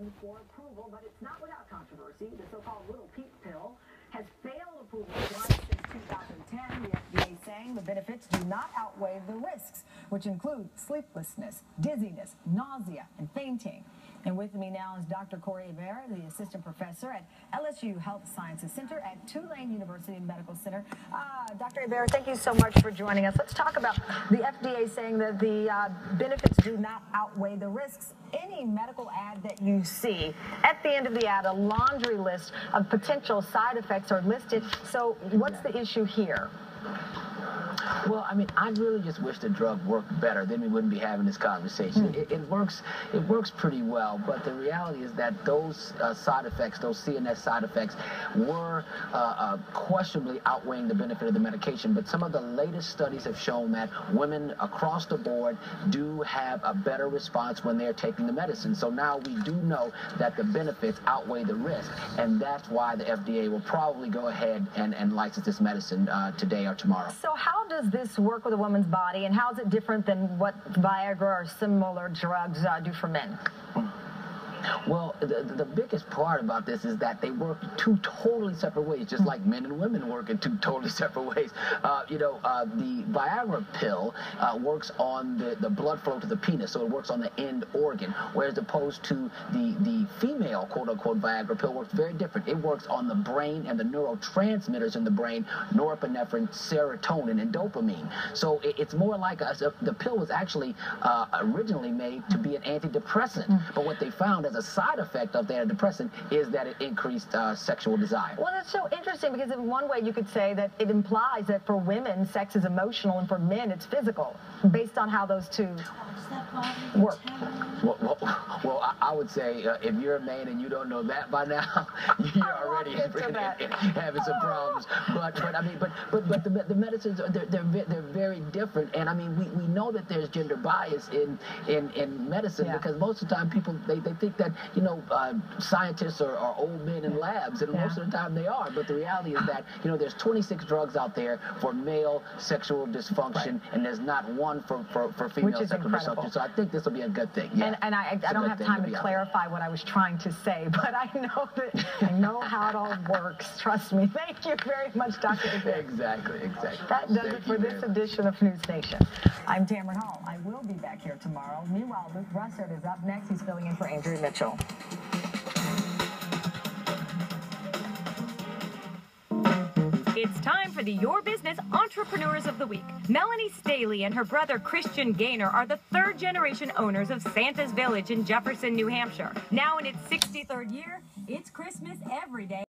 in for approval, but it's not without controversy. The so-called little pink pill has failed approval twice since 2010. The FDA saying the benefits do not outweigh the risks, which include sleeplessness, dizziness, nausea, and fainting. And with me now is Dr. Corey Hebert, the assistant professor at LSU Health Sciences Center at Tulane University Medical Center. Dr. Hebert, thank you so much for joining us. Let's talk about the FDA saying that the benefits do not outweigh the risks. Any medical ad that you see, at the end of the ad, a laundry list of potential side effects are listed. So what's the issue here? Well, I mean, I really just wish the drug worked better. Then we wouldn't be having this conversation. It works pretty well, but the reality is that those side effects, those CNS side effects, were questionably outweighing the benefit of the medication. But some of the latest studies have shown that women across the board do have a better response when they're taking the medicine. So now we do know that the benefits outweigh the risk, and that's why the FDA will probably go ahead and license this medicine today or tomorrow. So how does this work with a woman's body, and how is it different than what Viagra or similar drugs do for men? Well, the biggest part about this is that they work two totally separate ways, just like men and women work in two totally separate ways. The Viagra pill works on the blood flow to the penis, so it works on the end organ, whereas opposed to the female quote-unquote Viagra pill works very different. It works on the brain and the neurotransmitters in the brain, norepinephrine, serotonin, and dopamine. So it's more like the pill was actually originally made to be an antidepressant, but what they found as a side effect of the antidepressant is that it increased sexual desire. Well, that's so interesting, because in one way you could say that it implies that for women sex is emotional and for men it's physical, based on how those two work. Well, I would say if you're a man and you don't know that by now, you're already having some problems. But I mean, but the medicines they're very different, and I mean we know that there's gender bias in medicine, because most of the time people they think that scientists are old men in labs, and most of the time they are. But the reality is that there's 26 drugs out there for male sexual dysfunction, and there's not one for female sexual dysfunction. So I think this will be a good thing. Yeah. And I don't have time to clarify what I was trying to say, but I know how it all works. Trust me. Thank you very much, Dr. Hebert. Exactly. That does it for this edition of News Nation. I'm Tamron Hall. I will be back here tomorrow. Meanwhile, Luke Russert is up next. He's filling in for Andrew Mitchell. It's time for the Your Business Entrepreneurs of the Week. Melanie Staley and her brother Christian Gaynor are the third-generation owners of Santa's Village in Jefferson, New Hampshire. Now in its 63rd year, it's Christmas every day.